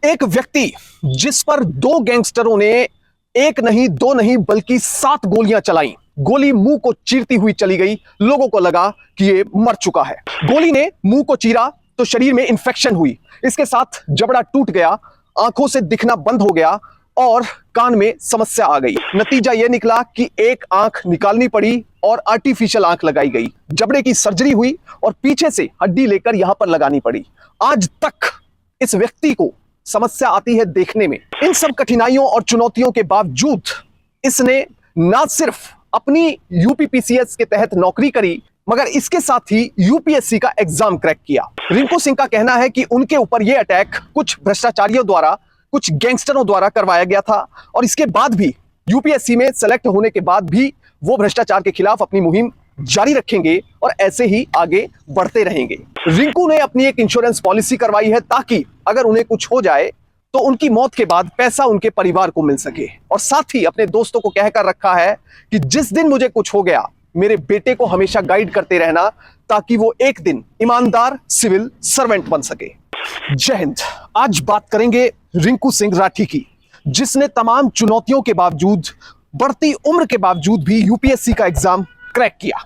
एक व्यक्ति जिस पर दो गैंगस्टरों ने एक नहीं दो नहीं बल्कि 7 गोलियां चलाई। गोली मुंह को चीरती हुई चली गई। लोगों को लगा कि ये मर चुका है। गोली ने मुंह को चीरा तो शरीर में इंफेक्शन हुई, इसके साथ जबड़ा टूट गया, आंखों से दिखना बंद हो गया और कान में समस्या आ गई। नतीजा यह निकला कि एक आंख निकालनी पड़ी और आर्टिफिशियल आंख लगाई गई। जबड़े की सर्जरी हुई और पीछे से हड्डी लेकर यहां पर लगानी पड़ी। आज तक इस व्यक्ति को समस्या आती है देखने में। इन सब कठिनाइयों और चुनौतियों के बावजूद इसने ना सिर्फ अपनी यूपीपीसीएस के तहत नौकरी करी, मगर इसके साथ ही यूपीएससी का एग्जाम क्रैक किया। रिंकू सिंह का कहना है कि उनके ऊपर यह अटैक कुछ भ्रष्टाचारियों द्वारा, कुछ गैंगस्टरों द्वारा करवाया गया था और इसके बाद भी यूपीएससी में सेलेक्ट होने के बाद भी वो भ्रष्टाचार के खिलाफ अपनी मुहिम जारी रखेंगे और ऐसे ही आगे बढ़ते रहेंगे। रिंकू ने अपनी एक इंश्योरेंस पॉलिसी करवाई है ताकि अगर उन्हें कुछ हो जाए तो उनकी मौत के बाद पैसा उनके परिवार को मिल सके। और साथ ही अपने दोस्तों को कहकर रखा है कि जिस दिन मुझे कुछ हो गया मेरे बेटे को हमेशा गाइड करते रहना ताकि वो एक दिन ईमानदार सिविल सर्वेंट बन सके। जय हिंद। आज बात करेंगे रिंकू सिंह राठी की, जिसने तमाम चुनौतियों के बावजूद, बढ़ती उम्र के बावजूद भी यूपीएससी का एग्जाम क्रैक किया।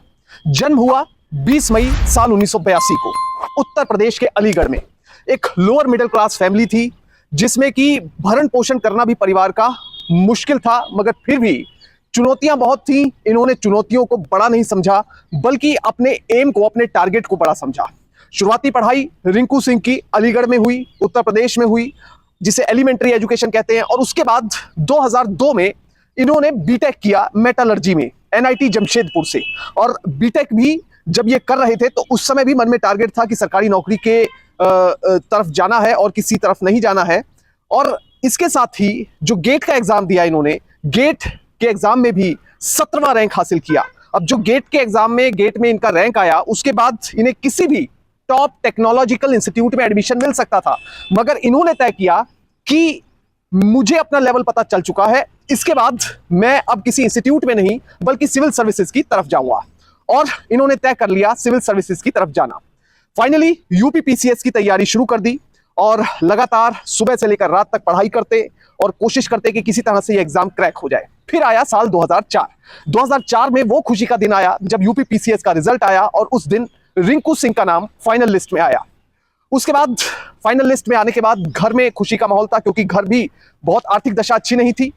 जन्म हुआ 20 मई साल 1982 को उत्तर प्रदेश के अलीगढ़ में। एक लोअर मिडिल क्लास फैमिली थी जिसमें कि भरण पोषण करना भी परिवार का मुश्किल था, मगर फिर भी चुनौतियां बहुत थी। इन्होंने चुनौतियों को बड़ा नहीं समझा बल्कि अपने एम को, अपने टारगेट को बड़ा समझा। शुरुआती पढ़ाई रिंकू सिंह की अलीगढ़ में हुई, उत्तर प्रदेश में हुई, जिसे एलिमेंट्री एजुकेशन कहते हैं। और उसके बाद 2002 में इन्होंने बीटेक किया मेटलर्जी में एनआईटी जमशेदपुर से। और बीटेक भी जब ये कर रहे थे तो उस समय भी मन में टारगेट था कि सरकारी नौकरी के तरफ जाना है और किसी तरफ नहीं जाना है। और इसके साथ ही जो गेट का एग्जाम दिया इन्होंने, गेट के एग्जाम में भी 17वां रैंक हासिल किया। अब जो गेट में इनका रैंक आया, उसके बाद इन्हें किसी भी टॉप टेक्नोलॉजिकल इंस्टीट्यूट में एडमिशन मिल सकता था, मगर इन्होंने तय किया कि मुझे अपना लेवल पता चल चुका है, इसके बाद मैं अब किसी इंस्टीट्यूट में नहीं बल्कि सिविल सर्विसेज की तरफ जाऊंगा। और इन्होंने तय कर लिया सिविल सर्विसेज की तरफ जाना। फाइनली यूपीपीसीएस की तैयारी शुरू कर दी और लगातार सुबह से लेकर रात तक पढ़ाई करते और कोशिश करते कि किसी तरह से ये एग्जाम क्रैक हो जाए। फिर आया साल 2004 में वो खुशी का दिन आया जब यूपीपीसीएस का रिजल्ट आया और उस दिन रिंकू सिंह का नाम फाइनल लिस्ट में आया। उसके बाद फाइनल लिस्ट में आने के बाद घर में खुशी का माहौल था, क्योंकि घर भी बहुत आर्थिक दशा अच्छी नहीं थी।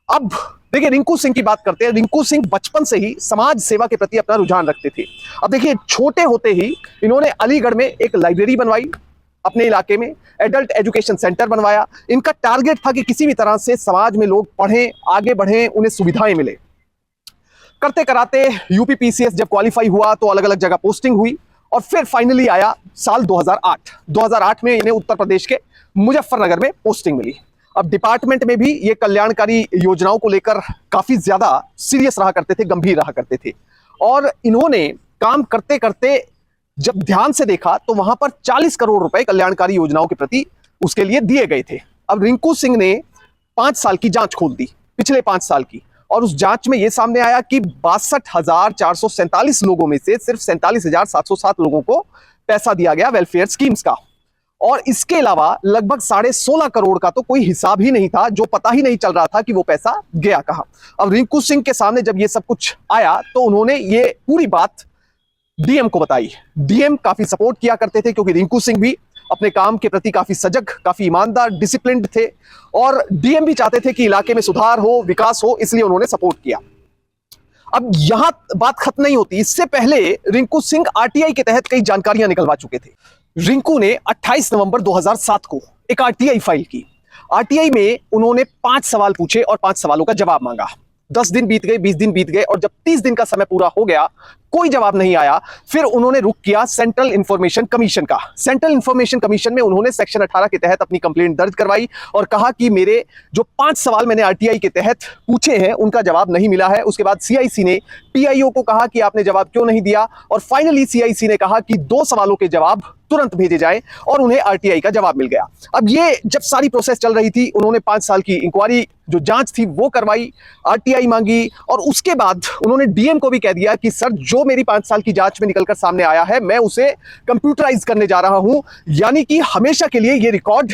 अब देखिए रिंकू सिंह की बात करते हैं। रिंकू सिंह बचपन से ही समाज सेवा के प्रति अपना रुझान रखते थे। अब देखिए छोटे होते ही इन्होंने अलीगढ़ में एक लाइब्रेरी बनवाई, अपने इलाके में एडल्ट एजुकेशन सेंटर बनवाया। इनका टारगेट था कि किसी भी तरह से समाज में लोग पढ़ें, आगे बढ़ें, उन्हें सुविधाएं मिले। करते कराते यूपीपीसीएस जब क्वालिफाई हुआ तो अलग अलग जगह पोस्टिंग हुई और फिर फाइनली आया साल 2008 में इन्हें उत्तर प्रदेश के मुजफ्फरनगर में पोस्टिंग मिली। अब डिपार्टमेंट में भी ये कल्याणकारी योजनाओं को लेकर काफी ज्यादा सीरियस रहा करते थे, गंभीर रहा करते थे। और इन्होंने काम करते करते जब ध्यान से देखा तो वहां पर 40 करोड़ रुपए कल्याणकारी योजनाओं के प्रति उसके लिए दिए गए थे। अब रिंकू सिंह ने 5 साल की जांच खोल दी, पिछले 5 साल की, और उस जांच में यह सामने आया कि 62,447 लोगों में से सिर्फ 47,707 लोगों को पैसा दिया गया वेलफेयर स्कीम्स का। और इसके अलावा लगभग 16.5 करोड़ का तो कोई हिसाब ही नहीं था, जो पता ही नहीं चल रहा था कि वो पैसा गया कहां। अब रिंकू सिंह के सामने जब ये सब कुछ आया तो उन्होंने ये पूरी बात डीएम को बताई। डीएम काफी सपोर्ट किया करते थे, क्योंकि रिंकू सिंह भी अपने काम के प्रति काफी सजग, काफी ईमानदार, डिसिप्लिन्ड थे। और डीएम भी चाहते थे कि इलाके में सुधार हो, विकास हो, इसलिए उन्होंने सपोर्ट किया। अब यहां बात खत्म नहीं होती। इससे पहले रिंकू सिंह आरटीआई के तहत कई जानकारियां निकलवा चुके थे। रिंकू ने 28 नवंबर 2007 को एक आरटीआई फाइल की। आरटीआई में उन्होंने 5 सवाल पूछे और 5 सवालों का जवाब मांगा। 10 दिन बीत गए, 20 दिन बीत गए और जब 30 दिन का समय पूरा हो गया, कोई जवाब नहीं आया। फिर उन्होंने रुख किया सेंट्रल इंफॉर्मेशन कमीशन का। सेंट्रल इंफॉर्मेशन कमीशन में उन्होंने सेक्शन 18 के तहत अपनी कंप्लेंट दर्ज करवाई और कहा कि मेरे जो 5 सवाल मैंने आरटीआई के तहत पूछे हैं उनका जवाब नहीं मिला है। उसके बाद सीआईसी ने पीआईओ को कहा कि आपने जवाब क्यों नहीं दिया, और फाइनली सीआईसी ने कहा कि 2 सवालों के जवाब तुरंत भेजे जाएं, और उन्हें आरटीआई का जवाब मिल गया। अब ये जब सारी प्रोसेस चल रही थी, उन्होंने 5 साल की इंक्वायरी जो जांच थी वो करवाई, आरटीआई मांगी, और उसके बाद उन्होंने डीएम को भी कह दिया कि सर जो मेरी 5 साल की जांच में निकलकर सामने आया है मैं उसे कंप्यूटराइज करने जा रहा हूं, यानी कि हमेशा के लिए ये रिकॉर्ड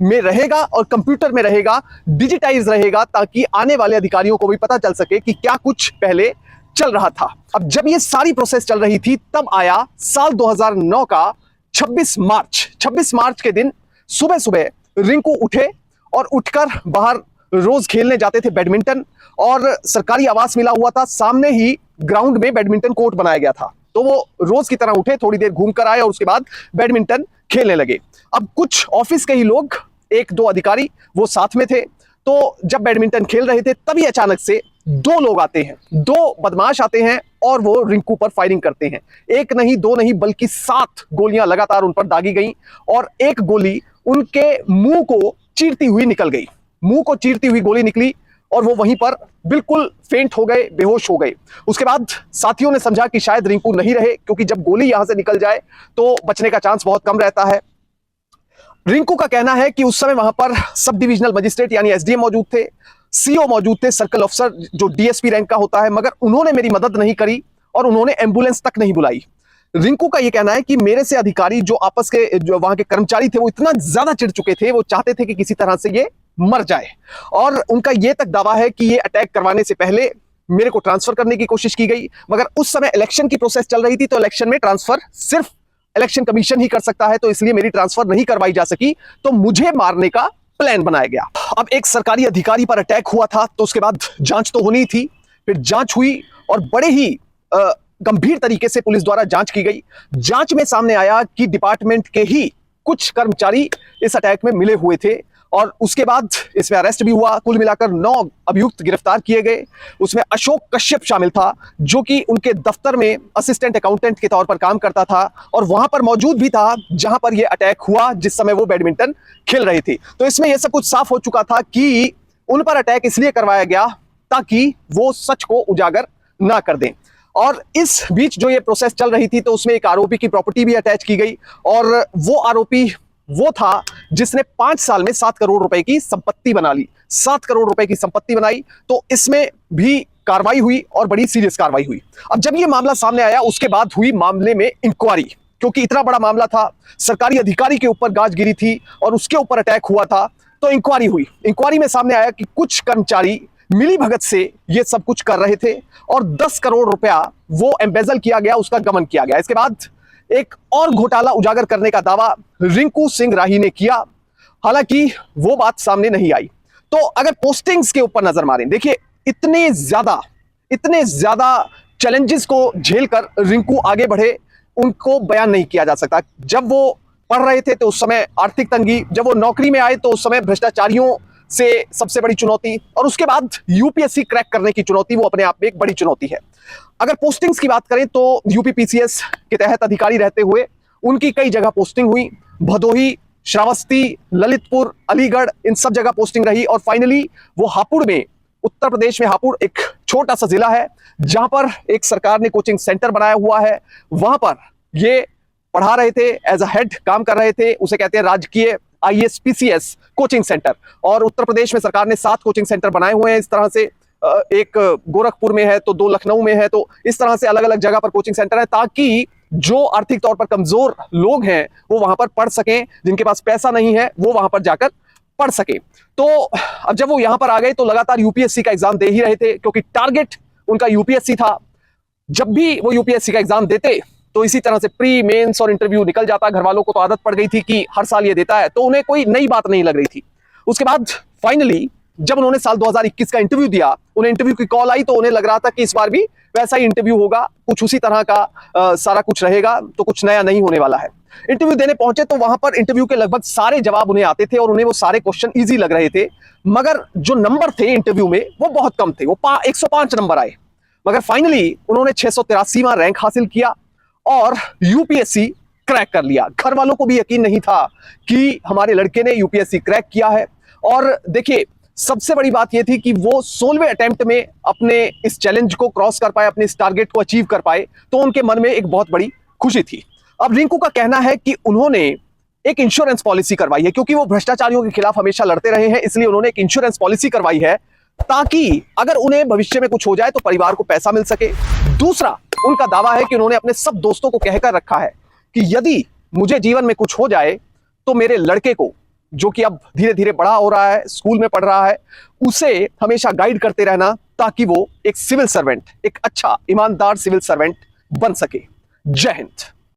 में रहेगा और कंप्यूटर में रहेगा, डिजिटाइज रहेगा, ताकि आने वाले अधिकारियों को भी पता चल सके कि क्या कुछ पहले चल रहा था। अब जब ये सारी प्रोसेस चल रही थी तब आया साल 2009 का 26 मार्च के दिन सुबह सुबह रिंकू उठे और उठकर बाहर रोज खेलने जाते थे बैडमिंटन, और सरकारी आवास मिला हुआ था, सामने ही ग्राउंड में बैडमिंटन कोर्ट बनाया गया था। तो वो रोज की तरह उठे, थोड़ी देर घूम कर आए और उसके बाद बैडमिंटन खेलने लगे। अब कुछ ऑफिस के ही लोग, एक दो अधिकारी वो साथ में थे, तो जब बैडमिंटन खेल रहे थे तभी अचानक से दो लोग आते हैं, दो बदमाश आते हैं और वो रिंकू पर फायरिंग करते हैं। एक नहीं, दो नहीं, बल्कि 7 गोलियां लगातार उन पर दागी गई और एक गोली उनके मुंह को चीरती हुई निकल गई। मुंह को चीरती हुई गोली निकली और वो वहीं पर बिल्कुल फेंट हो गए, बेहोश हो गए। उसके बाद साथियों ने समझा कि शायद रिंकू नहीं रहे, क्योंकि जब गोली यहां से निकल जाए तो बचने का चांस बहुत कम रहता है। रिंकू का कहना है कि उस समय वहां पर सब डिविजनल मजिस्ट्रेट यानी एसडीएम मौजूद थे, सीओ मौजूद थे, सर्कल अफसर जो डीएसपी रैंक का होता है, मगर उन्होंने मेरी मदद नहीं करी और उन्होंने एम्बुलेंस तक नहीं बुलाई। रिंकू का यह कहना है कि मेरे से अधिकारी जो आपस के जो वहां के कर्मचारी थे वो इतना ज्यादा चिढ़ चुके थे, वो चाहते थे कि किसी तरह से ये मर जाए, और उनका यह तक दावा है कि ये अटैक करवाने से पहले मेरे को ट्रांसफर करने की कोशिश की गई, मगर उस समय इलेक्शन की प्रोसेस चल रही थी, तो इलेक्शन में ट्रांसफर सिर्फ इलेक्शन कमीशन ही कर सकता है, तो इसलिए मेरी ट्रांसफर नहीं करवाई जा सकी, तो मुझे मारने का प्लान बनाया गया। अब एक सरकारी अधिकारी पर अटैक हुआ था तो उसके बाद जांच तो होनी थी, फिर जांच हुई और बड़े ही गंभीर तरीके से पुलिस द्वारा जांच की गई। जांच में सामने आया कि डिपार्टमेंट के ही कुछ कर्मचारी इस अटैक में मिले हुए थे और उसके बाद इसमें अरेस्ट भी हुआ। कुल मिलाकर 9 अभियुक्त गिरफ्तार किए गए। उसमें अशोक कश्यप शामिल था, जो कि उनके दफ्तर में असिस्टेंट अकाउंटेंट के तौर पर काम करता था और वहां पर मौजूद भी था जहां पर यह अटैक हुआ, जिस समय वो बैडमिंटन खेल रही थी। तो इसमें यह सब कुछ साफ हो चुका था कि उन पर अटैक इसलिए करवाया गया ताकि वो सच को उजागर ना कर दें। और इस बीच जो ये प्रोसेस चल रही थी तो उसमें एक आरोपी की प्रॉपर्टी भी अटैच की गई, और वो आरोपी वो था जिसने 5 साल में 7 करोड़ रुपए की संपत्ति बना ली। 7 करोड़ रुपए की संपत्ति बनाई, तो इसमें भी कार्रवाई हुई और बड़ी सीरियस कार्रवाई हुई। अब जब ये मामला सामने आया उसके बाद हुई मामले में इंक्वायरी, क्योंकि इतना बड़ा मामला था, सरकारी अधिकारी के ऊपर गाज गिरी थी और उसके ऊपर अटैक हुआ था, तो इंक्वायरी हुई। इंक्वायरी में सामने आया कि कुछ कर्मचारी मिली भगत से ये सब कुछ कर रहे थे और 10 करोड़ रुपया वो एम्बेजल किया गया, उसका गमन किया गया। इसके बाद एक और घोटाला उजागर करने का दावा रिंकू सिंह राही ने किया, हालांकि वो बात सामने नहीं आई। तो अगर पोस्टिंग्स के ऊपर नजर मारें, देखिए इतने ज्यादा चैलेंजेस को झेलकर रिंकू आगे बढ़े, उनको बयान नहीं किया जा सकता। जब वो पढ़ रहे थे तो उस समय आर्थिक तंगी, जब वो नौकरी में आए तो उस समय भ्रष्टाचारियों से सबसे बड़ी चुनौती, और उसके बाद यूपीएससी क्रैक करने की चुनौती, वो अपने आप में एक बड़ी चुनौती है। अगर पोस्टिंग्स की बात करें तो यूपीपीसीएस के तहत अधिकारी रहते हुए उनकी कई जगह पोस्टिंग हुई, भदोही, श्रावस्ती, ललितपुर, अलीगढ़, इन सब जगह पोस्टिंग रही, और फाइनली वो हापुड़ में, उत्तर प्रदेश में हापुड़ एक छोटा सा जिला है जहां पर एक सरकार ने कोचिंग सेंटर बनाया हुआ है, वहां पर ये पढ़ा रहे थे, एज अ हेड काम कर रहे थे। उसे कहते हैं राजकीय ISPCS कोचिंग सेंटर, और उत्तर प्रदेश में सरकार ने 7 कोचिंग सेंटर बनाए हुए हैं इस तरह से। एक गोरखपुर में है तो 2 लखनऊ में है, तो इस तरह से अलग अलग जगह पर कोचिंग सेंटर है, ताकि जो आर्थिक तौर पर कमजोर लोग हैं वो वहां पर पढ़ सकें, जिनके पास पैसा नहीं है वो वहां पर जाकर पढ़ सके। तो अब जब वो यहां पर आ गए तो लगातार यूपीएससी का एग्जाम दे ही रहे थे, क्योंकि टारगेट उनका यूपीएससी था। जब भी वो यूपीएससी का एग्जाम देते तो इसी तरह से प्री, मेंस और इंटरव्यू निकल जाता। घर वालों को तो आदत पड़ गई थी कि हर साल ये देता है, तो उन्हें कोई नई बात नहीं लग रही थी। उसके बाद फाइनली जब उन्होंने साल 2021 का इंटरव्यू दिया, उन्हें इंटरव्यू की कॉल आई, तो उन्हें लग रहा था कि इस बार भी वैसा ही इंटरव्यू होगा, कुछ उसी तरह का सारा कुछ रहेगा, तो कुछ नया नहीं होने वाला है। इंटरव्यू देने पहुंचे तो वहां पर इंटरव्यू के लगभग सारे जवाब उन्हें आते थे और उन्हें वो सारे क्वेश्चन इजी लग रहे थे, मगर जो नंबर थे इंटरव्यू में वो बहुत कम थे। वो 105 नंबर आए, मगर फाइनली उन्होंने 683वां रैंक हासिल किया और यूपीएससी क्रैक कर लिया। घर वालों को भी यकीन नहीं था कि हमारे लड़के ने यूपीएससी क्रैक किया है। और देखिए सबसे बड़ी बात यह थी कि वो 16वें अटेम्प्ट में अपने इस चैलेंज को क्रॉस कर पाए, अपने इस टारगेट को अचीव कर पाए, तो उनके मन में एक बहुत बड़ी खुशी थी। अब रिंकू का कहना है कि उन्होंने एक इंश्योरेंस पॉलिसी करवाई है, क्योंकि वो भ्रष्टाचारियों के खिलाफ हमेशा लड़ते रहे हैं, इसलिए उन्होंने एक इंश्योरेंस पॉलिसी करवाई है ताकि अगर उन्हें भविष्य में कुछ हो जाए तो परिवार को पैसा मिल सके। दूसरा उनका दावा है कि उन्होंने अपने सब दोस्तों को कहकर रखा है कि यदि मुझे जीवन में कुछ हो जाए तो मेरे लड़के को जो कि अब धीरे धीरे बड़ा हो रहा है, स्कूल में पढ़ रहा है, उसे हमेशा गाइड करते रहना ताकि वो एक सिविल सर्वेंट, एक अच्छा ईमानदार सिविल सर्वेंट बन सके। जय हिंद।